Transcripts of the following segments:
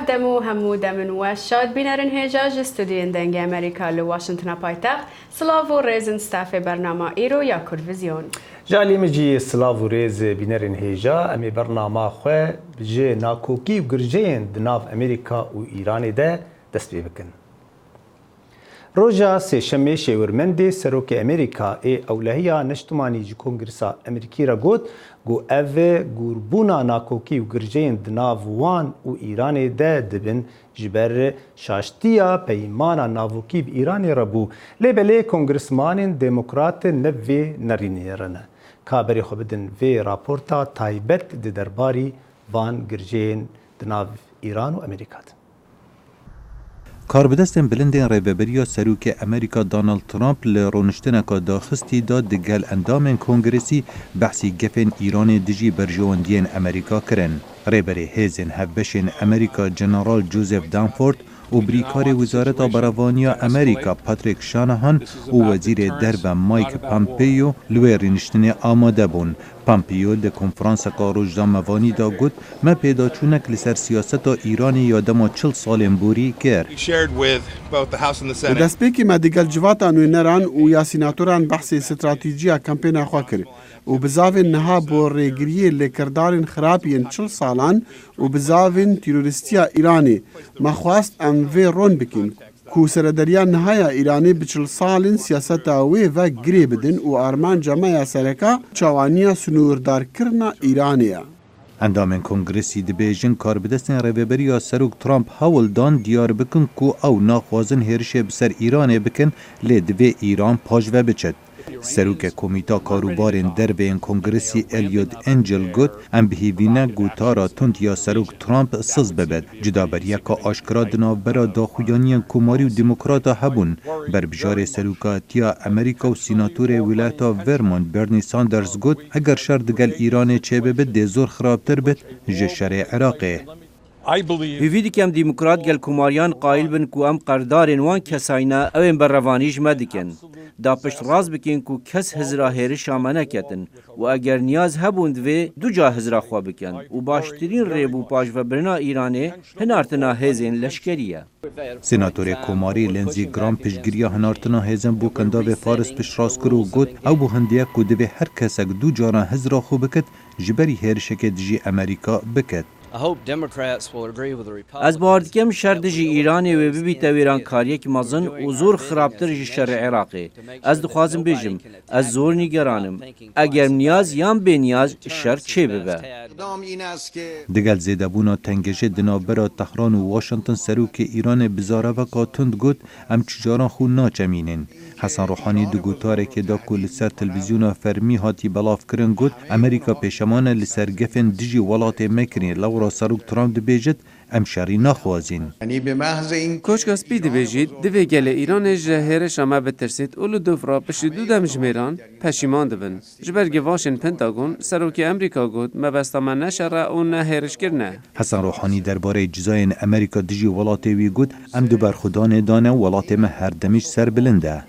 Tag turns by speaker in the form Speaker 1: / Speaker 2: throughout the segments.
Speaker 1: دمو همو دمن و شاد بینرن هجاج استودیون دنگ امریکا لواشنطن پایتخت سلاو و ریزن ستاف برنامه ایرو یا کرویزیون
Speaker 2: جالی مجی سلاو و ریز بینرن هجا امی برنامه خواه بجه ناکوکی و گرجین دناف امریکا و ایران ده دست بی بکن. روژا سهشنبه شورمندی سروک امریکا اولهیا نشتمانی جی کنگرسا امریکی را گوت گو اوه گوربونا ناکوکی و گرجین دناف وان و ایران ده دبن جبر شاشتیا پیمانا ناوکی و ایران را بو لیبلی کنگرسمان دموکرات نوی نرینیرنه. کابری خوبدن وی راپورتا تایبت ده درباری وان گرجین دناف ایران و امریکا.
Speaker 3: کاربدستن بلندین ریببریا سروک امریکا دونالد ترامپ لرونشتنکا داخستی داد دگل اندام کنگرسی بحثی گفن ایران دجی برجواندین امریکا کرن. ریبری هیزن هفبشن امریکا جنرال جوزف دانفورد و بریکار وزارت براوانیا امریکا پاتریک شانهان و وزیر درب مایک پامپیو لورینشتن آماده بون. پامپیو ده کنفرانس کا روزنامه‌وانی دا گوت ما پیدا چونک لسر سیاست ایرانی یادما 40 سال بوری کرد.
Speaker 4: و دست بیکی ما دیگل جواتا نوینران و یا سیناتوران بحث استراتیجیا کمپین خواه کرد و بزاوین نها با ریگریه لکردارین خرابین 40 سالان و بزاوین تیروریستیا ایرانی ما خواست اموی رون بکن کو سردریان نهایا ایرانی بچل سالین سیاست آوی و گری بدن و آرمان جامعه سرکا چوانیا سنوردار کرنا ایرانیا.
Speaker 3: اندامن کنگرسی دبیجن کاربدستن ریبریا سروک ترامپ هاول دان دیار بکن کو او ناخوازن هرشه بسر ایران بکن لیدوی ایران پاش و بچد. سروک کمیتا کاروبارین دربین کنگرسی الیود انجل گوت ام بهیوینه گوتارا تند یا سروک ترامپ سز ببد جدا بر یکا آشکرا دنابرا داخویانیان کماری و دموکراتا هبون بر بجار سروکاتیا امریکا و سیناتور ولایتا ورمونت برنی ساندرز گوت اگر شردگل ایران چه ببد ده زور خرابتر بد جشر عراقه.
Speaker 5: ویدی کم دموکرات گل کماریان قائل بن کو ام قردارن وان کساینا اوین بر روانیش مدکن دا پشت راز بکن کو کس هزرا هیرش آمنه کتن و اگر نیاز هبوند و دو جا هزرا خواه بکن و باشترین ریبو پاش و برنا ایرانه هنارتنا هزین لشکریه.
Speaker 3: سناتور کوماری لنزی گرام پشگیریا هنارتنا هزن بو کندا و فارس پش راست کرو گوت او بو هندیه کو دوی هر کسک دو جارا هزرا خو بکت جبری هیرشک دجی امریکا بکت.
Speaker 5: از باردکم شردجی ایرانی و ببیت ویران کاریک مازن و زور خرابتر جی شر عراقی. از دخوازم بیجم از زور نگرانم اگر نیاز یام به نیاز شر چه ببه.
Speaker 3: دگل زیدبونا تنگجه دنابرا تهران و واشنطن سروک ایران بزاره و کاتند گوت ام چجاران خون ناچمینن. حسن روحانی دو گوتاره که دا کل سر تلویزیونا فرمی هاتی بلاف کرن گوت امریکا پیشمان لسر گفن دیجی ولات مکرین لورا سروک ترامپ دبیجد ام شری نخوازین.
Speaker 6: کوچکاس بی دبیجید دوی گل ایران جهرش اما بترسید اولو دوفرا پشت دو دم جمیران پشیمان دبن. جبرگ واشن پنتاگون سروک امریکا گود مبستا من نشره اون هرش کرنه.
Speaker 3: حسن روحانی درباره جزاین امریکا دیجی ولات وی گود ام دو برخودان دانه ولات ما هر دمش سر بلنده.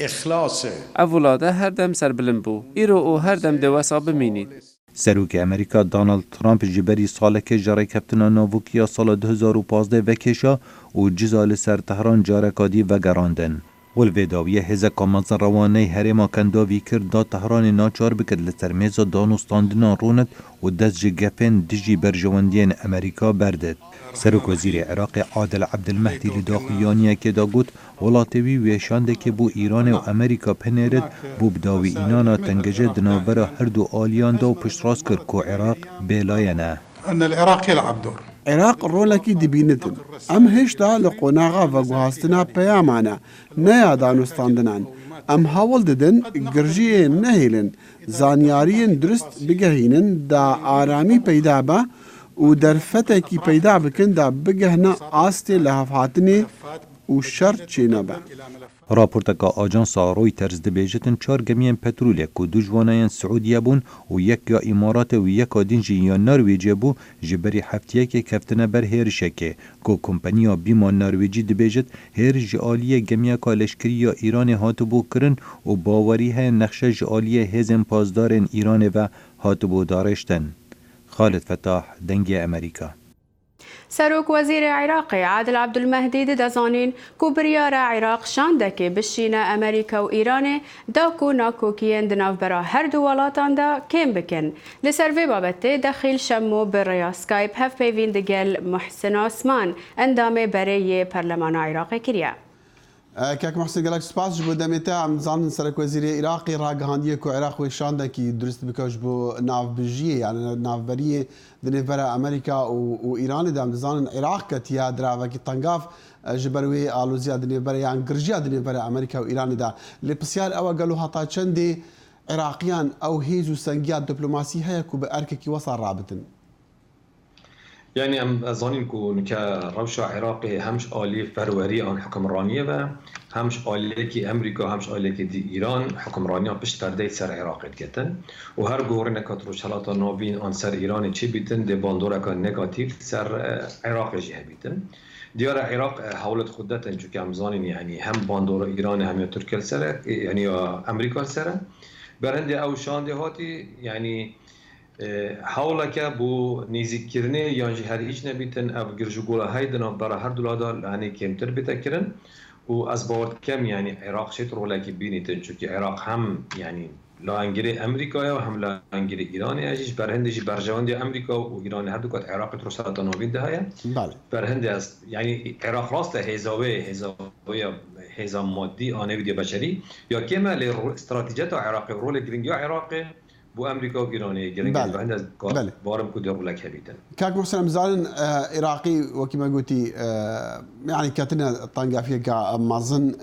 Speaker 6: اولاده هر دم سر بلند بو. ایرو او هر دم دواسا بمینید.
Speaker 3: سروک امریکا دونالد ترامپ جبری ساله که جاره کپتنا نووکیا سال 2015 وکشا و جزال سر تهران جاره کادی و گراندن. والویداویه هزه کامنزن روانه هرما کنداوی کرد دا تهران ناچار بکد لترمیز دانستاندنا روند و دست جگفن دیجی برجواندین امریکا بردد. سروک وزیر عراق عادل عبدالمهدی لداخویانیه که دا گوت ولاتوی ویشانده که بو ایران و امریکا پنیرد بو بداوی اینانا تنگجه دنابرا هر دو آلیان دا و پشت راست کرد که عراق بیلاینه.
Speaker 4: ان العراق يلعب دور.
Speaker 7: عراق رولکی دبینتن. ام هشتا لقناغا و گوهاستنا پیامانا نیا دانستاندنان. ام هاول ددن گرجی نهیلن زانیارین درست بگهینن دا آرامی پیدا با و در فتح کی پیدا بکن دا بگهنا آستی لحفاتنی و شرط چینا با.
Speaker 3: راپورتکا آجانسا رویترز دبیجتن 4 گمین پتروله که دو جوانایان سعودیه بون و یک یا امارات و یک دینجی یا نرویجه بو جبری هفتیه که کفتنه بر هیرشه که کمپانیا بیما نرویجی دبیجت هیر جعالیه گمیه که لشکری یا ایران هاتو بو کرن و باوری های نقشه جعالیه هزم پازدارن ایران و هاتو بو دارشتن. خالد فتاح دنگی امریکا.
Speaker 1: سروک وزیر عراق عادل عبدالمهدی دزانین کو بریار عراق شاندکه بشینه امریکا و ایران دا کو ناکوکیین دناو برا هر دو ولاتان دا کم بکن. لسروی بابته دخیل شمو بریا سکایپ هف پیوین دگل محسن عثمان اندام برای پرلمان عراق کریا.
Speaker 4: کاک محسن گلک سپاس جبو دمتا عم زان سرک وزیر عراقی راگهاندیه کو عراق و شاندکی درست بکش بو نافبجیه یعنی نافبریه دنیو برا امریکا و ایران دام زان عراق کتیا دراوکی تنگاف جبروی آلوزیا دنیو برا یعنی گرجیا دنیو برا امریکا و ایران دا لپسیار او قالو حتا چندی عراقیان او هیزو سنگیات دیپلوماسی هيا كو بأرككي وصل رابطن
Speaker 8: يعني ام زانين كو نكا روشا عراقي همش آلي فروری آن حکمرانیه و همش آلي كي امريكا همش آلي كي دي ايران حکمرانیه پشت پرده سر عراق کتن و هر گوهر نکات روشالات نوین آن سر ایران چی بیتن ده باندورا که نگاتیف سر عراق جه بیتن دیار عراق حولت خودتن چون که هم زانين يعني هم باندورا ایران هم ترکیه سر يعني امریکا سر برهنده او شانده هاتی يعني حاولك بو نيزكرني يعني هر هیچ نبیتن او گرجگولا هایدن برا هر دولادار يعني کمتر بتکرن و از باورد کم يعني عراق شت رولکی بینیتن چون که عراق هم يعني لا انگری امریکا و هم لا انگری ایران اجیش برهندش برجواندی امریکا و ایران هر دو کات عراق تروسات نوین ده هيا
Speaker 4: بله
Speaker 8: برهنده است يعني عراق راست هزا مادی آنویدی بشری یا کما لاستراتیجیات عراق رول گرینگیا عراق بو امریکا و ایرانی گرنگ بعد از بارم کو دور لك هبيتن
Speaker 4: كاك محسن مزالن عراقي وكما قلتي يعني كاتنا طنقه فيها كمازن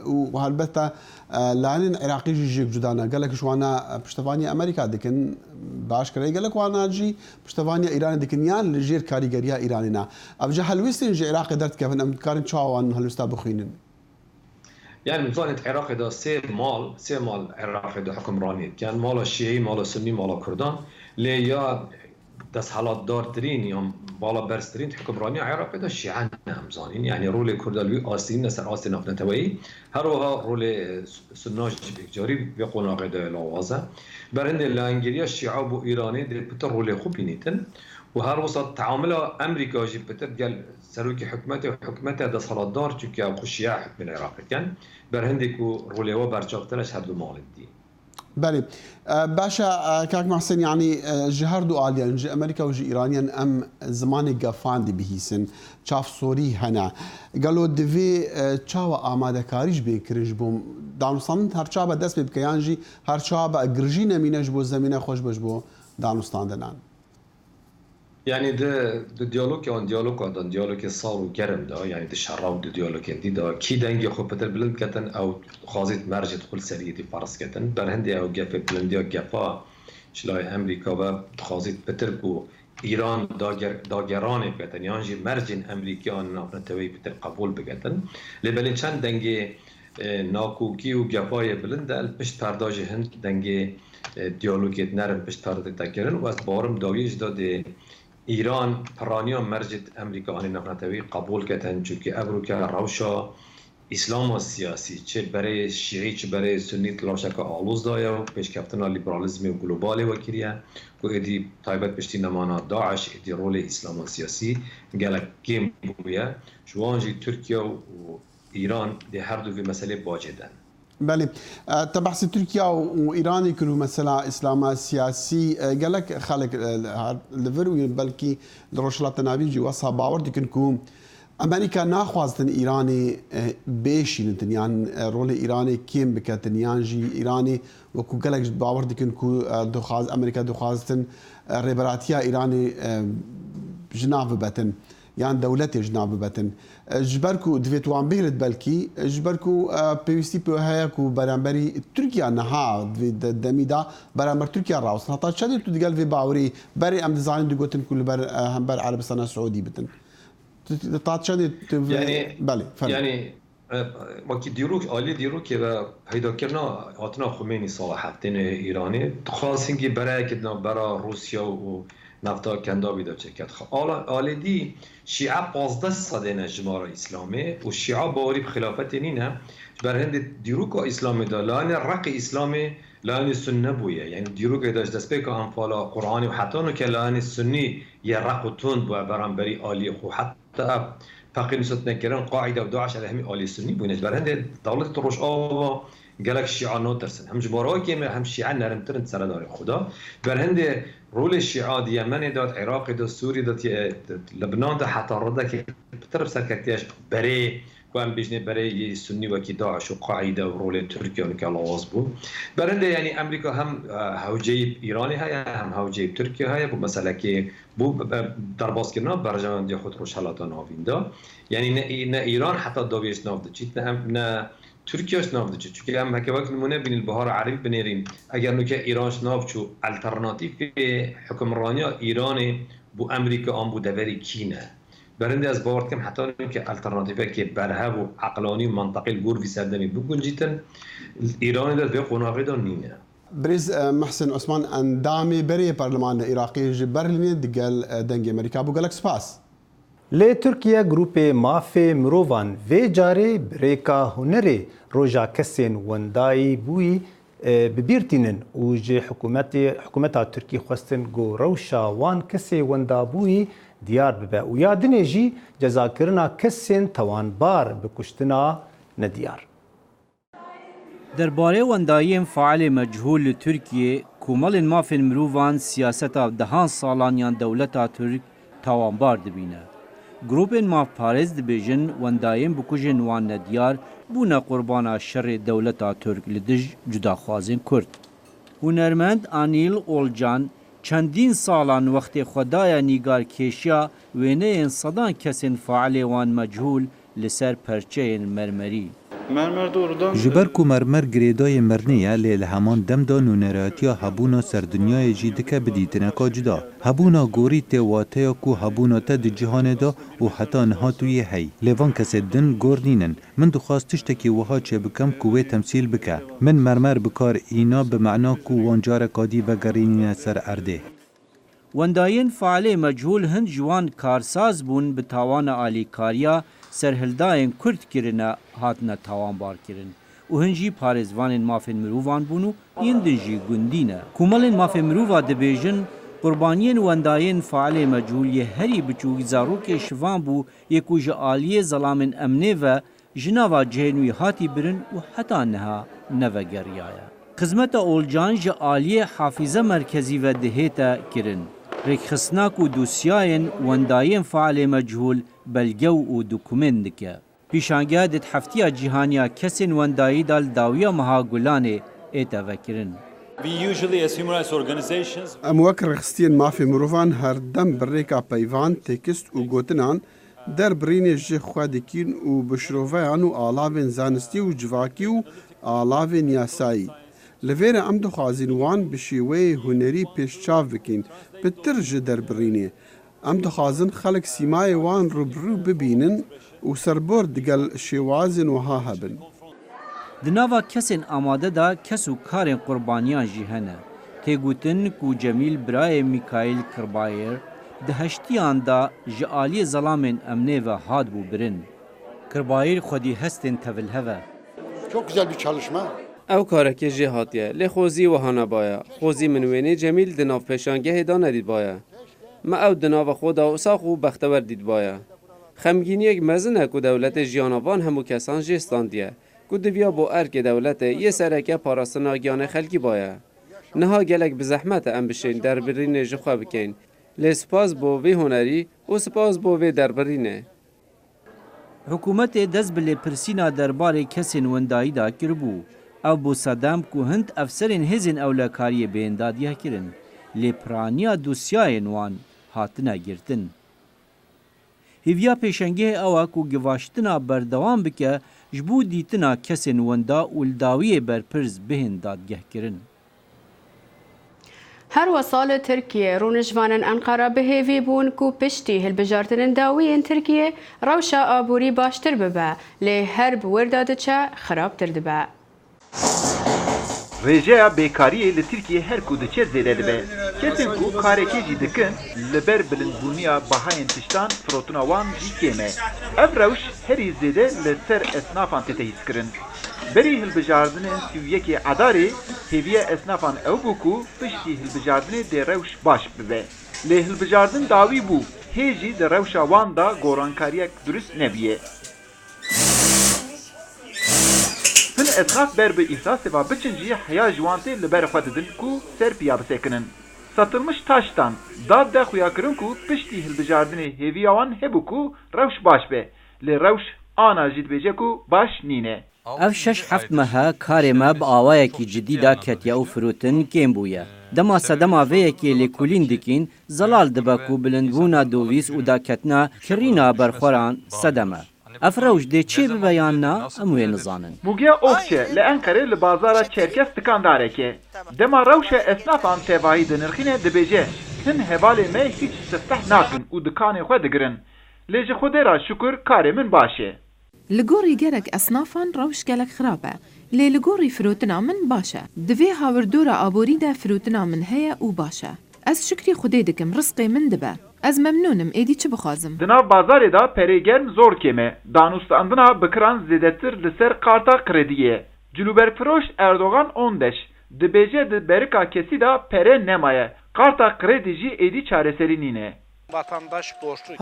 Speaker 4: وهالبته لانن عراقي جيك جدانا قال لك شو انا بشتفانيا امريكا دكن باش كري قال لك وانا جي بشتفانيا ايران دكن يان لجير كاريغريا ايراننا ابجا هلويستن جي عراقي درت كيف ان كارن تشاوان هلوستا بخينن
Speaker 8: يعني مثلا عراق دا سه مال عراق دا حکمرانی كان مال شیعی مال سنی مال کردان لیا دست حالات دارترین یا بالا برسترین حکمرانی عراق دا شیعه همزانین يعني رول کردالوی آسین نسر آسین نفنتوی هر وها رول سناج بکجاری بقونا غدا لوازه برهند لانگریا شیعه بو ایرانی در بتر رول خوب بینیتن و هر وسط تعامل امریکا جی بتر قال سروکی حکمته دست حالات دار چونکه او شیعه حکم العراق کن برهندی کو رولیوا برچافتنش هر دو مال دی
Speaker 4: بله باشا كاك محسن يعني جهر دو آليان جي أمريكا وجي إيرانيان أم زمان قفان دي بهيسن شاف سوري هنا قالوا دفي چاوا آماده كاريش بيكرش بوم دانوستان هر چاوا دست بكيان جي هر چاوا اگرجي نمينش بو زمينه خوش بش بو دانوستان دنان
Speaker 8: يعني ده ديالوج صار وكرم ده يعني ده شراو ده ديالوج دي ده كي دنگي خو بتر بلند كتن او خازيت مرج دخل سريتي فارس كتن برهندي او جف بلنديا جفا شلاي امريكا و خازيت بتر بو ایران داگران بکتن یعنی جی مرجن امریکیان نتوی بتر قبول بکتن لبلین چند دنگ ناکوکی و گپای بلند پشت پرداج هند دنگ دیالوگیت نرم پشت پرده تکرن و از بارم داویش داده ایران پرانیا مرجت امریکانی نتوی قبول کتن چونکه امریکا روشا اسلام سیاسی چه برای شیعی چه برای سنی تلاشک آلوز دایا و پیشکفتن لیبرالیسم و گلوبال وکریه و ادی تایبت پشتی نمانا داعش ادی رول اسلام سیاسی گلک گیم بویه شوانجی ترکیه و ایران ده هر دو في مسئله باجدن
Speaker 4: بله تبحث تركيا وإيران يكونوا مثلا إسلام سياسي قال لك خلق لفرو بلكي الروشلات نابيجي وصها باور ديكنكم أمريكا ناخوازتن إيراني بيشي يعني رول إيراني كيم بكتن يانجي إيراني وكو قال لك باور ديكنكو دخاز أمريكا دخازتن ريبراتيا إيراني جناف بتن يعني دولتي جناب بتن جبركو دفيتوان بيرت بلكي جبركو بيوستي بهايكو برامبري تركيا نها دميدا برامبر تركيا راوس حتى شدي تقال في باوري بري ام ديزاين دغوتن كل بر هم بر عربستان السعودي بتن طات شدي
Speaker 8: يعني
Speaker 4: بله
Speaker 8: يعني وقتی عالی دیروک که پیدا کردن آتنا خمینی سال هفتین ایرانی خواستن که برای کدن برای روسیا و نفتا کندا بیدا چه کرد آلیدی شیعه 15 ساده نجمار اسلامی و شیعه باوری بخلافت نینه برهند دیروک اسلامی دا لان رق اسلامی لان سنه بویه یعنی دیروک داشت دست به که انفالا قرآنی و حتی نو که لان سنی يرق وتون برانبري آلي خو حتى فقير نسوت نكرن قاعدة وداعش على همي آلي سني بونش برهند دولة الروش آوا قالك الشيعة نوترسن هم جبارا كيما هم الشيعة نرمترن سردار خدا برهند رول الشيعة دي يمن دات عراق دات سوري دات لبنان دا حتى ردا كي بترب سركتياش بري وام بيجني بري سني وكي داعش وقاعدة ورول تركيا ونكالاواز بو برهند يعني أمريكا هم هوجيب إيراني هاي هم هوجيب تركيا هاي بو مسألة كي بو درباس كنا برجمان دي خود روش حالاتان هاوين دا يعني نه إيران حتى داويش ناف دا چيت نه ترکیه شناف دچه چون که هم هک وقت نمونه بین البهار عربی بنیریم اگر نو که ایران شناف چو الترناتیو حکمرانی ایران بو امریکا آن بو دوری کینه برنده از باور کم حتی نو که الترناتیو که برهب و عقلانی و منطقی الگور فی سردمی بگنجیتن ایران داد به قناقی دان نینه
Speaker 7: بريز محسن عثمان اندامي بري برلمان العراقي جبرلين دقال دنج امريكا بو قالك سباس
Speaker 2: لی ترکیه گروپ مافی مروان وی جاری بریکا هنری روژا کسین وندایی بوی ببیرتینن و جه حکومت ترکی خواستن گو روشا وان کسی وندا بوی دیار ببه و یادنه جی جزا کرنا کسین توانبار بکشتنا ندیار.
Speaker 5: درباره وندایی فعال مجهول ترکیه کومل مافی مروان سیاست دهان سالانیان دولت ترک توانبار دبینه. گروپین ماف پارێز dibêjin wendayên bikujên wan nediyar bûne qurbana şerê dewleta Türk li dij cudaxwazên Kurd. Hunermend Anil Olcan çendîn salan wextê xwedaya nîgarkêşiya wêneyên sedan kesên failê wan mechûl li ser perçeyên mermerî.
Speaker 3: جبر کو مرمر گریدای مرنیه لیل همان دم دا نونراتیا هبونا سردنیای جی دکه بدیتنه کا جدا هبونا گوری تیواته کو هبونا تا دی جهان دا و حتی نها توی هی لیوان کسی دن گور نینن من دخواستش تکی وها چه بکم کوه تمثیل بکه من مرمر بکار اینا به معنا کو وانجار کادی و گرینین سر ارده
Speaker 5: وندایên failê mechûl hin ji wan karsaz bûn bi tawana alîkariya serhildayên Kurd kirine hatine tawanbar kirin û hin jî parêzvanên mafên mirovan bûn û yên din jî gundî ne. Komelên mafê mirova dibêjin qurbaniyên wendayên failê mechûl yê herî biçûk zarokê şivan bû yê ku ji aliyê zelamên emnê ve ji nava cihên wî hatî birin û heta niha nevegeriyaye. Xizmeta Olcan ji aliyê Hafîze Merkezî ve dihête kirin. Rêkxistina ku dosyayên wendayên failê mechûl belge û dokûment dike. Pîşangeha dîtheftiya cîhaniya kesên wendayî da li dawiya Meha Gulanê ê tevekirin.
Speaker 7: ام وەک ڕێخستیان مافی مرۆڤان هەردەم بڕێکا پەیوان تێکست و گوتنان دەربڕینێ ژێ خوا دەکین و بشرۆڤەیان و ئاڵاوێن زانستی و جڤاکی و ئاڵاوێن یاسایی لەوێرە ئەم دەخوازین وان bi şêweyê hunerî pêşçav bikin pitir ji derbirînê em dixwazin xelek sîmayê wan rûbirû bibînin û serbor digel şêwazên wiha hebin.
Speaker 5: Di nava kesên amade da kes û karên qurbaniyan jî hene. Têgotin ku Cemîl birayê Mîkaîl Kirbayer di heştiyan da ji aliyê zelamên emnê ve hat bû birin. Kirbayer xwedî hestên tevil heve.
Speaker 9: Çok güzel bir çalışma.
Speaker 6: Ew karekê jê hatiye, lê xwezî wiha nebaya. Xwezî min wênê Cemîl di nav pêşangehê da nedîtbaya. Me ew di nava xwe da sax û bextewer dîtbaya. Xemgîniyek mezin e ku dewletê jiyana van hemû kesan jê standiye. Ku diviya bo erkê dewletê yê sereke parastina giyanê xelkî baya. Niha gelek bi zehmet e em bişên derbirînê ji xwe bikin. Lê spas bo vê hunerî û spas bo vê derbirînê.
Speaker 5: Hikûmetê dest bi lêpirsîna derbarê kesên wendayî da kiribû. Ew bo sedem ku hind efserên hêzên ewlekariyê bêndadiya kirin. Lêpiraniya dosyayên wan hatine girtin. Hêviya pêşengehê ew e ku givaştina berdewam bike ji bo dîtina kesên wenda û li dawiyê berpirs bihên dadgehkirin.
Speaker 1: Her wesala Tirkiye rûnijvanên Enqara bihêvî bûn ku piştî hilbijartinên dawiyên Tirkiye rewşa aborî baştir bibe, lê her bi werda diçe xirabtir dibe.
Speaker 10: Rêjeya bêkariyê li Tirkiye her ku diçe zêde dibe. Kesên ku karekê jî dikin li ber bilindbûniya bahayên tiştan firotuna wan jî kêm e. Ev rewş herî zêde li ser esnafan tê tehîzkirin. بری هلبجاردن سویکی عداری هیویه اسنافان او بکو پشتی هلبجاردن دی روش باش ببه لی هلبجاردن داوی بو هیجی دی روش وان دا گورانکاریک درست نبیه پن ادخاف بر به احساس و بچنجی حیا جوانتی لبر خود دن کو سر پیا بسکنن satılmış taştan dad da xuya kirin ku piştî hilbijartinê hêviya wan hebû ku rewş baş be lê rewş ana jî dibêje ku baş nîne.
Speaker 5: Ev şeş heft mehe karê me bi awayekî cidî da ketiya û firotin kêm bûye. Dema sedema vê yekê lêkolîn dikîn zelal dibe ku bilindbûna dovîs û daketina kirîna berxweran sedeme. Ev rewş dê çê bibe yan na em wê nizanin.
Speaker 10: Mugiya Okçe li Enqerê li bazara Çerkes dikandareke. Dema rewşa esnafan tevahî di nirxînê dibêje hin hevalê me hiç sifteh nakin û dikanê xwe digirin. Lê ji Xwedê re şukur karê min baş e.
Speaker 11: Li gorî gerek esnafan rewş gelek xirab e. Lê li gorî firotina min baş e. Di vê hawirdora aborî de firotina min heye û baş e. Ez şükrî Xwedê dikim rizqê min dibe. Ez memnûnim êdî çi bixwazim.
Speaker 10: Di nav bazarê da perêgerm zor kêm e. Danûstandina bikiran zêdetir li ser karta krediyê. Cilûberfiroş Erdogan 15. Dibêje di berika kesî da pere nemaye. Karta kredî jî êdî çareserî nîne.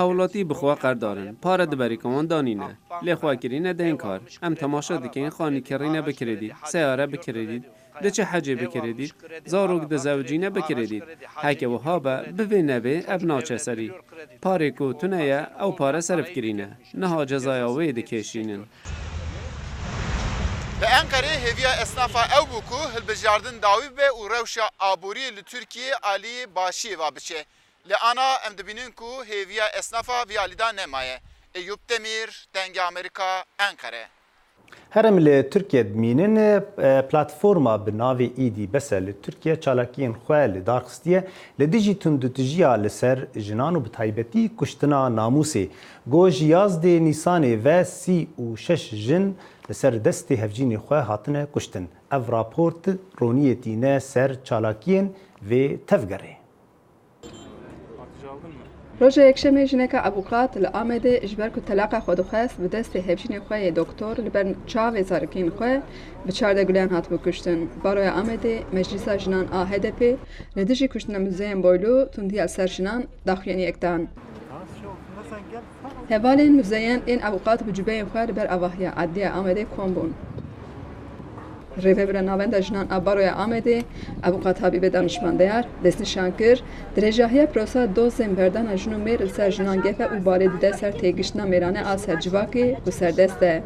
Speaker 6: هەوڵەتی بخوا قەردارن پارە دبەریکەوان دانینە لێخوا کرینە دەین کار ئەم تەماشا دکەین خانی کڕینە بکرێدیت سیارە بکرێدیت دچە حەجێ بکرێدیت زارۆک دەزەوجینە بکرێدیت هەکە وها بە بڤێ نەبێ ئەv ناچە سەری پارێک و تونەیە ئەو پارە سەرفکرینە نەها جەزایە wê dikêşînin.
Speaker 7: Li Enqerê hêviya esnafa ew bû ku hilbijardin dawî be û rewşa aborî li Tirkiyê alî başiyê va biçe. Li ana em dibînin ku hêviya esnafa vî alîda nemaye. Eyüp Demir, Dengê Amerîka, Enqere.
Speaker 2: Herem li Tirkiye dimînin platforma bi navê îdî bese li Tirkiye çalakiyên xwe li dar xistiye li dijî tundutijiya li ser jinan û bi taybetî kuştina namûsê. Got ji yazdê Nîsanê ve sî û şeş jin li ser destê hevcînê xwe hatine kuştin. Ev raport roniyê tîne ser çalakiyên vê tevgerê.
Speaker 12: Roja yekşemê jineka avukat li Amedê ji ber ku telaqa xwe dixwest bi destê hevjînê xwe yê doktor li ber çavê zarokên xwe bi çar guleyan hatibû kuştin. Baroya Amedê Meclîsa Jinan a HDP li dijî kuştina muzeyên boylû tundiya ser jinan daxuyaniyek dan. Hevalên muzeyên ên avukat bi cûbeyên xwe li ber avahiya Adliya Amedê kom bûn. Rêvebira navenda jinan a Baroya Amedê avukat Habîbe Danişmandeyar destnîşan kir dirêjahiya prosa dozên berdana jin û mêr li ser jinan gefe û barê dide ser têgiştina mêrane a sercivakê ku serdest e.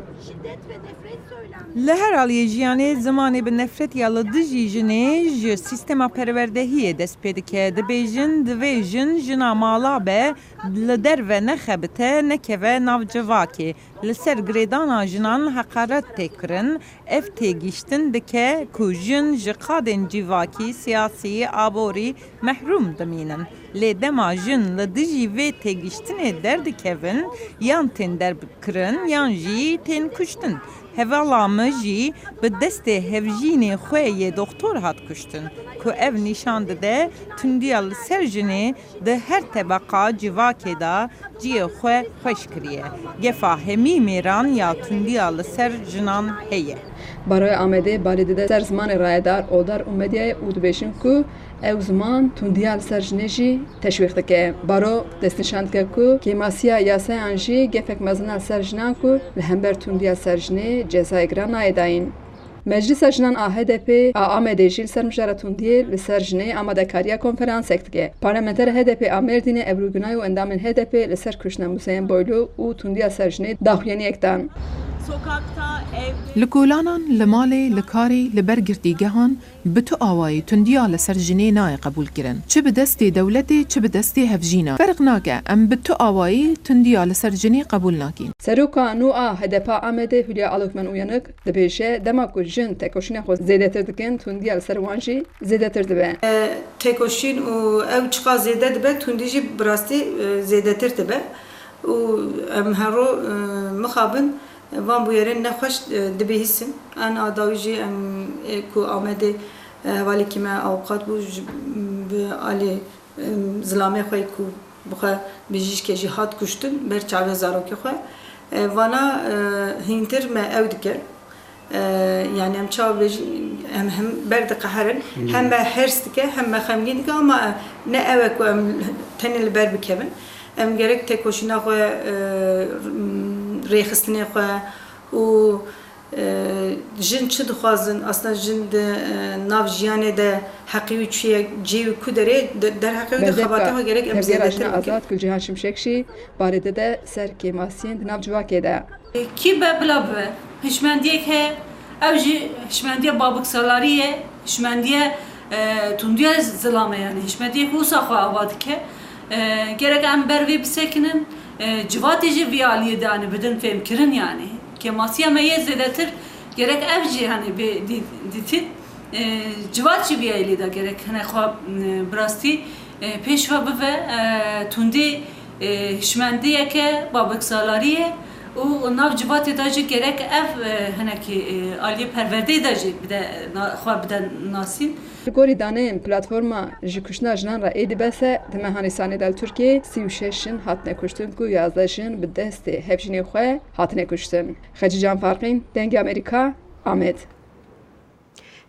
Speaker 13: Li her aliyê jiyanê zimanê bi nefret ya li dijî jinê ji sîstema perwerdehiyê dest pê dike dibêjin divê jin jina mala be li derve nexebite nekeve nav civakê li ser girêdana jinan heqaret tê kirin ev têgîştin dike ku jin ji qadên civakî siyasî aborî mehrum dimînin lê dema jin li dijî vê têgîştinê derdikevin yan tên derkirin yan jî tên kuştin. Hevala me jî bi destê hevjînê xwe yê doktor hat kuştin ku ev nîşan dide tundiya li ser jinê di her tebeqa civakê da ciyê xwe xweş kiriye. Gefa hemî mêran ya tundiya li ser jinan heye.
Speaker 12: Baroya Amedê barê dide ser zimanê rayedar, odar û medyayê û dibêjin ku ew ziman tundiya li ser jinê jî teşwîq dike. Baro destnîşan dike ku kêmasiya yasayan jî gefek mezin li ser jinan ku li hember tundiya ser jinê cezayê giran nayê dayîn. Meclîsa Jinan a HDP a Amedê jî li ser mijara tundiyê li ser jinê amadekariya konferansek dike. Parlamenter HDP a Mêrdînê Ebru Günay û endamên HDP li ser kuştina muzeyên boylû û tundiya ser jinê daxuyaniyek dan.
Speaker 11: Li kolanan, li malê, li karê, li ber girtîgehan bi tu awayî tundiya li ser jinê nayê qebûl kirin. Çi bi destê dewletê, çi bi destê hevjînan. Ferq nake em bi tu awayî tundiya li ser jinê qebûl nakîn.
Speaker 12: Seroka nû a HDP Amedê Hülya Alokmen Uyanık dibêje dema ku jin tekoşînê xwe zêdetir dikin tundiya li ser wan jî zêdetir dibe.
Speaker 14: Tekoşîn û ew çiqa zêde dibe tundî jî bi rastî zêdetir dibe û em hero mixabin van bu yerên nexweş dibihîsin en adawî jî em ku Amedê hevalekî me avukat bû bi alî zilamê xwe ku bixwe bijîşkê jî hat kuştin ber çavê zarokê xwe vana hîntir me ew dike يعني ام تشاو هم برد قهرن هم هرستك هم خمجينك اما نأوك وام تاني البر بكمن ام جرك تكوشنا خو ريخستني خو و جن چه دخوازن اصلا جن ناو جیانه ده حقیقی چیه جیو کدره در حقیقت خباته ها گرک امزیده
Speaker 12: آزاد کل جهان شمشکشی بارده ده سر کیماسین ناو جواکه ده
Speaker 15: کی به بلا به هشمندیه که او جی هشمندیه بابک سالاریه هشمندیه توندیه زلامه yani هشمندیه حوصا خواه آباد که گرک ام بروی بسکنن جواتی جی ویالیه دانه بدن فهم کرن yani کماسیه میه زیادتر گرک افجی هنی به دیتید جواد چی بیایلی دا گرک هنی خواب براستی پیشوا بوه توندی هشمندیه که بابک سالاریه و ناو جواتی داجی گرک اف هنی که آلیه پرورده داجی بده خواب بده ناسین
Speaker 12: گوری دانه پلتفرما جکشنا جنان را ایدی بسه دمهانیسانی دل ترکیه 36 هاتنه کشتن کو 11 جن به دست هفجنی خواه هاتنه کشتن خجی جان فرقین دنگ امریکا آمد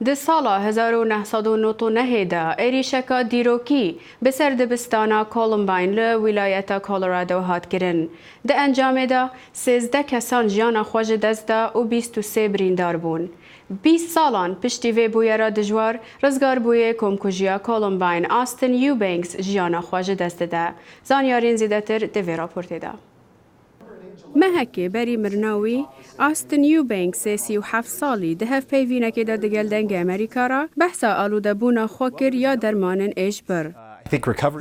Speaker 1: د سال 1999 دا ایریشکا دیروکی به سر دبستانا کولومباین ل ولایت کولورادو هات کرن. د انجام دا 13 کسان جان خوش دست دا و 23 بریندار بون. 20 سالان پشتی وی بویرا دجوار رزگار بوی کمکوژیا کولومباین آستن یوبینکس جیانا خوش دست دا. زانیارین زیدتر دوی راپورت دا. مهکه بری مرناوی آستن یوبینکس 37 سالی دهف پیوینه که دا دگل دنگ امریکا را بحثا آلوده بونا خوکر یا درمانن ایش بر.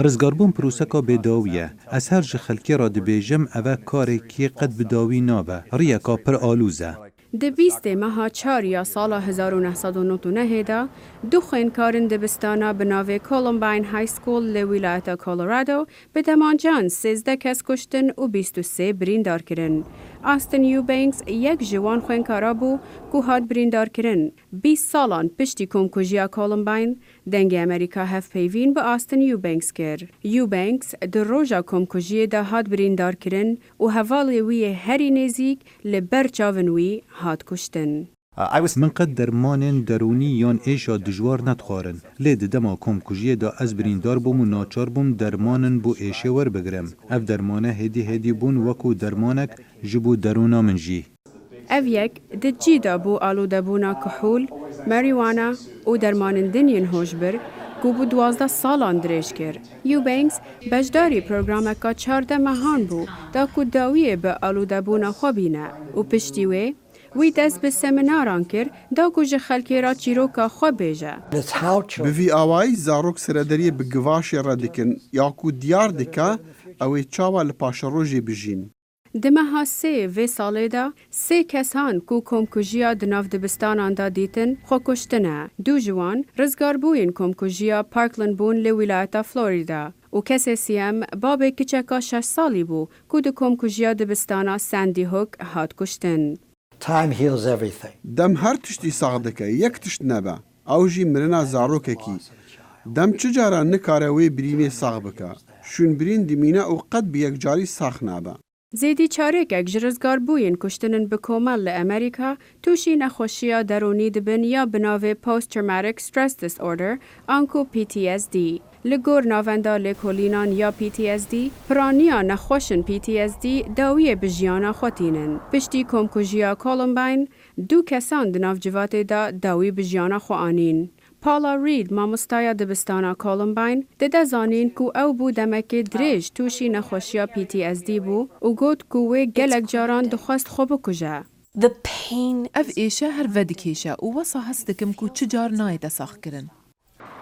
Speaker 3: رزگاربون پروسکا بداویه از هر خلکی را دبیجم اوه کاری که قد بداوی نابه ریکا پر آلوزه.
Speaker 1: د 20 ماه 4 یا سال 1999 دا دو خوینکارن دبستانا به ناو کولومباین های سکول ل ولایت کولورادو به دمانجان 13 کس کشتن و 23 بریندار کرن. آستن یوبینکس یک جوان خوینکارا بو که هات بریندار کرن. 20 سالان پشتی کمکوژیا کولومباین دنگ امریکا هف پیوین به آستن یوبینکس کر. یوبینکس در روژا کمکوژی دا هات بریندار کرن و حوالی وی هری نزیک لبر چاون وی هات کشتن.
Speaker 3: من قد درمان درونی یان ایشا دجوار ندخوارن. لید دما کمکوژی دا از بریندار بوم و ناچار بوم درمانن بو ایشه ور بگرم. اف درمانه هدی بون وکو درمانک جبو درونا من جی.
Speaker 1: اف یک دجی دا بو آلوده بونا کحول، ماریوانا و درمانن دنین هوشبر کو بو 12 سالان دریش کر. یوبینکس بجداری پروگرامکا 14 ماهان بو دا کو داویه به آلوده بونا خوابینه و پشتیوه وی دست به سمیناران کر دا گوژه خلکی را چیروکا خواه بیجه.
Speaker 4: به وی آوائی زاروک سرداری بگواشی را دکن یا کو دیار دکا اوی چاوا لپاش روژی بجین.
Speaker 1: دمها 3 وی ساله دا 3 کسان کو کمکوژیا دناف دبستانان دا دیتن خو کشتنه. 2 جوان رزگار بوین کمکوژیا پارکلند بون لولایت فلوریدا. و کسی سیم باب کچکا 6 سالی بو کو دو کمکوژیا دبستانا سندی هوک هات کشتن.
Speaker 16: Time heals everything.
Speaker 4: دم هر تشتی ساغ دکه یک تشت نبه او جی مرنا زاروکه کی دم چجارا نکاروی برینه ساغ بکه شون برین دمینه او قد بیک جاری ساخ نبه
Speaker 1: زیدی چارک اک جرزگار بوین کشتنن بکومل لامریکا توشی نخوشیا درونی دبن یا بناوه Post Traumatic Stress Disorder آنکو PTSD. لگور ناوندا لکولینان یا PTSD پرانیا نخوشن PTSD داویه بجیانا خوتینن. پشتی کمکوژیا کولومباین 2 کسان دناف جوات دا داوی بجیانا خوانین. پالا رید مامستایا دبستانا کولومباین ده زانین کو او بو دمک دریج توشی نخوشیا PTSD بو و گوت کوه گلک جاران دخواست خوب کجا.
Speaker 11: اف ایشه هر ودکیشه و وصا هستکم کو چجار نایده ساخ کرن.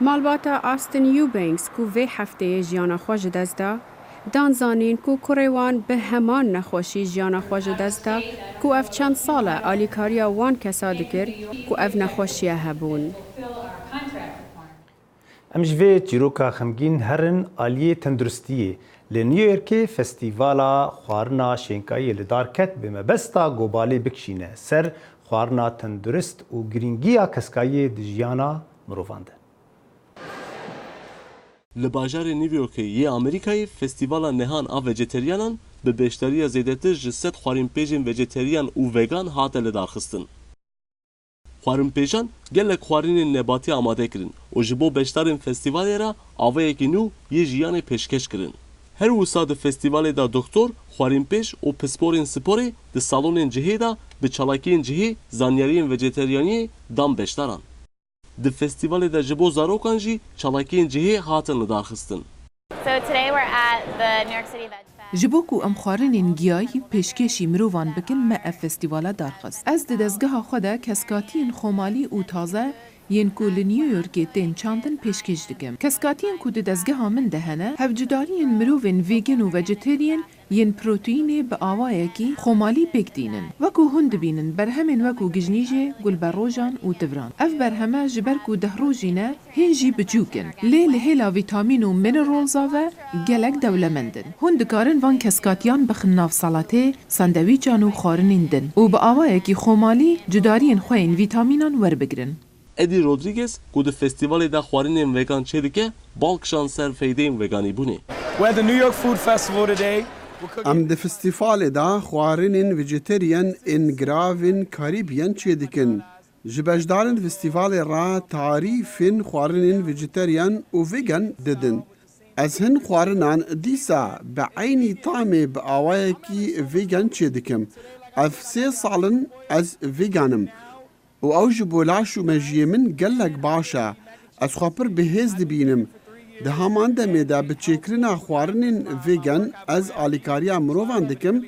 Speaker 1: مالباتا آستن یوبینکس کو وی هفته جیانا خوش دستا دان زانین کو کوریوان به همان نخوشی جیانا خوش دستا کو اف چند ساله آلیکاریا وان کسا دکر کو اف نخوشیه هبون.
Speaker 2: امجوه چیروکا خمگین هرن آلیه تندرستیه لنیویورکی فستیوالا خوارنا شنکایی لدارکت به مبستا گوبالی بکشینه سر خوارنا تندرست و گرینگیا کسکایی دجیانا مروفانده.
Speaker 17: لباجار نیویورکی یه امریکایی فستیوالا نهان آ ویجیتریانان به بیشتری زیادتر جست خوارین پیجین ویجیتریان و وگان هات لدارخستن. xwarinpêjan gelek xwarinên nebatî amade kirin û ji bo beşdarên festîvalê re avayekî nû yê jiyanê pêşkeş kirin. Her wisa di festîvalê de doktor, xwarinpêş û pisporên sporê di salonên cihê de bi çalakiyên cihê, zanyariyên vejeteryaniyê dan beşdaran. Di festîvalê de ji bo zarokan jî çalakiyên cihê hatin lidarxistin.
Speaker 11: ji bo ku em xwarinên giyayî pêşkêşî mirovan bikin me ev festîvala darxist. Ez di dezgeha xwe de keskatiyên xomalî û taze yên ku li New Yorkê tên çandin pêşkêş dikim. Keskatiyên ku di dezgeha min de hene, hevcidariyên mirovên vegan û vejeteryan yên proteinê bi awayekî xomalî pêk dînin. Wekû hûn dibînin berhemên wekû gijnîjê, gulberojan û tivran. Ev berheme ji ber ku dehrojî ne, hên jî biçûk in. Lê li hêla vîtamîn û mineralza ve gelek dewlemend in. Hûn dikarin van keskatiyan bixin nav salatê, sandewîçan û xwarinên din û bi awayekî xomalî cidariyên xwe yên vîtamînan werbigirin.
Speaker 17: Eddie Rodriguez ku di festîvalê de xwarinên vegan çê dike, balkişan ser feydeyên veganîbûnê.
Speaker 18: We're at the New York Food Festival today.
Speaker 4: Em di festîvalê de xwarinên vejeteryan ên giravên Karîbiyan çê dikin. Ji beşdarên festîvalê re tarîfên xwarinên vejeteryan û vegan didin. Ez hin xwarinan dîsa bi eynî tamê bi awayekî vegan çê dikim. Ev 3 salin ez veganim. û ew ji bo laş û mejiyê min gelek baş e. Ez xwe pir bihêz dibînim. Di heman demê de bi çêkirina xwarinên vegan ez alîkariya mirovan dikim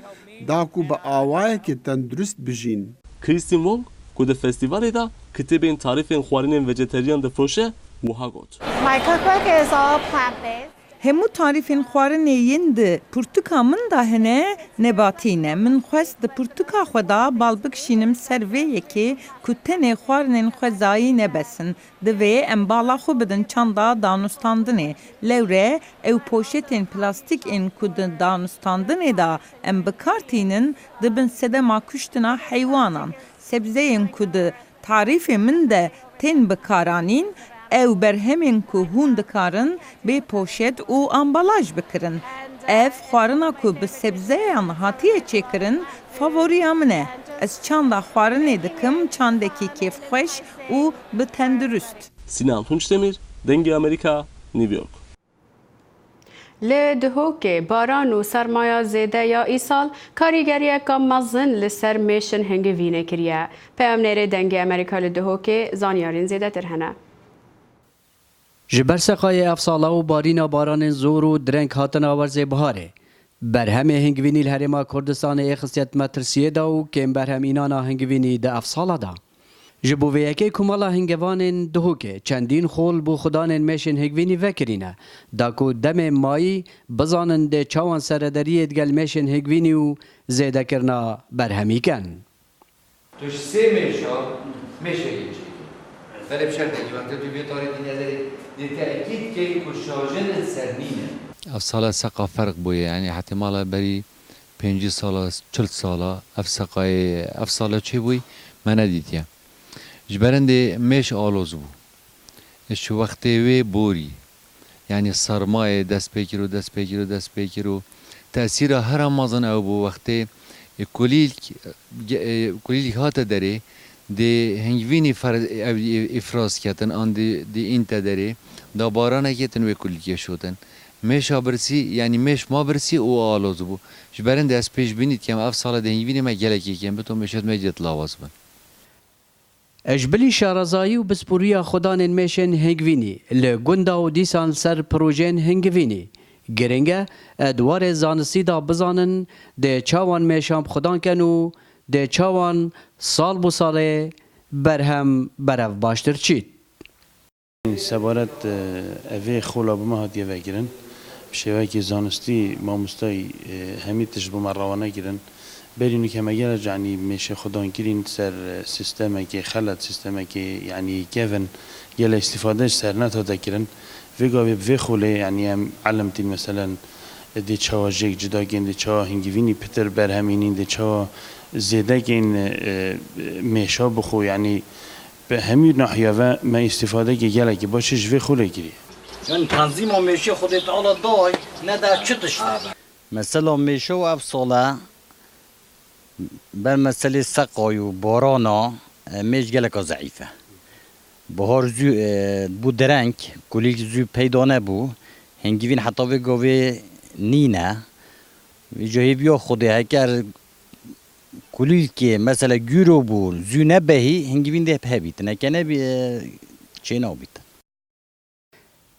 Speaker 4: da ku bi awayekê tendurist bijîn.
Speaker 17: Kristin Wong ku di festîvalê de kitêbên tarîfên xwarinên vejeteryan difroşe wiha got.
Speaker 13: My cookbook is all plant-based. Hemû tarîfên xwarinê yên di pirtûka min de hene nebatî ne. Min xwest di pirtûka xwe da bal bikişînim ser vê yekê ku tenê xwarinên xwe zayî nebesin. Divê em bala xwe bidin çanda danûstandinê. Lewre ew poşetên plastîkên ku di danûstandinê da em bikartînin dibin sedema kuştina heywanan. Sebzeyên ku di tarîfê min de tên bikaranîn ew berhemên ku hûn dikarin bê poşet û ambalaj bikirin. Ev xwarina ku bi sebzeyan hatiye çêkirin favoriya min e. Ez çanda xwarinê dikim çandekî kêfxweş û bi tendurist.
Speaker 17: Sinan Tunçdemir, Dengê Amerika, New York.
Speaker 1: Li Duhokê baran û sermaya zêde ya îsal karîgeriyeka mezin li ser mêşin hingivînê kiriye. Peyamnêrê Dengê Amerika li Duhokê zanyarên zêdetir hene.
Speaker 19: Ji ber seqayê ev sala û barîna baranên zor û direng hatin awerzê biharê. Berhemê hingivînî li Herêma Kurdistanê ê xistiyet metirsiyê da û kêm berhemînana hingivînî di ev sala da. Ji bo vê yekê ku mala hingevanên Duhokê çendîn xol bû xudanên mêşên hingivînî vekirîne, da ku demê mayî bizanin dê çawan seredariyê digel mêşên hingivînî û zêdekirina berhemî ken.
Speaker 20: Tu ji sê mêşa mêşekê çêkî. Felê şertekî wekte tu vê tarî dinezerê dê teekîd kê ku şajinên sernîne.
Speaker 21: Ev sala seqa ferq bûye yani ihtimala berî 5 sala 40 sala ev seqayê ev sala çê bûyî me nedîtiye. Ji berendê mêş aloz bû. Şu wextê wê borî. Yani sermayê dest pê kir û dest pê kir û dest pê kir û tesîra her mezin ew bû wextê kulîlk hate derê dê hingivînî ev îfraz ketin an dê în te derê da baranekê tin wê kulîlkê şotin. Mêşa birsî yani mêş ma birsî û aloz bû. Ji berendê ez pêş bînî dikem ev sala dê hingivînê me gelekê kem bi to mêşet me cet lawaz bin.
Speaker 19: Eşbilî şarazayî û bisporiya xudanên mêşên hingivînî li gunda û dîsan ser projeyên hingivînî. Giring e dwarê zanistî da bizanin dê çawan mêşan xudanken û dê çawan sal bû salê berhem berev baştir çît.
Speaker 22: Sebaret evê xola bime hatiye vekirin. Bi şêwekî zanistî mamostayî hemî tişt bime rawane kirin. Berînû keme gelek yani mêşe xudan kirîn ser sistemekê xelet sistemekê yani kevin gelek istifade ji ser net kirin. Vê gavê vê xolê yani em elemtîn meselen dê çawa jêk cidakên dê çawa hingivînî pitir berhemînîn dê çawa zêdekên mêşa bixwe yani به همین ناحیه و من استفاده که گلکی باشه جوی خوله گیری.
Speaker 23: چون تنظیم میشه خودت حالا دای نه در چه تشته.
Speaker 24: مثلا میشه و افساله بر مسئله سقای و بارانا
Speaker 5: مش جلك ضعيفة بهار زو بو درنك كليل زو بيدانه بو هنجيبين حتى في قوي نينا جاهي بيو خدي هكر كليل كي مثلا جورو بو زو نبهي هنجيبين ده بهبيت نكنا بي چينا بيت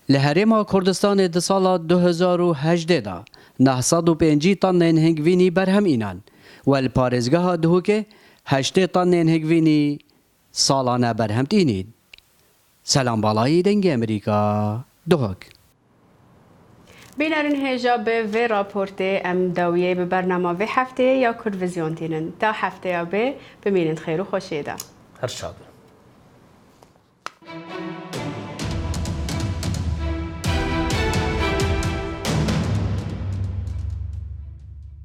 Speaker 19: لهرما کردستان د سال 2018 دا 905 طن هنگوینی برهم اینان و الپارزگاه دهوکه 8 طن هنگوینی سالانه برهم تینید. سلام بالایی دنگ امریکا دهوک.
Speaker 1: بینرین هجا به و راپورت ام داویه به برنامه و هفته یا کرویزیون تینن تا هفته یا به بمینید خیر و خوشیده.
Speaker 2: هر شاد.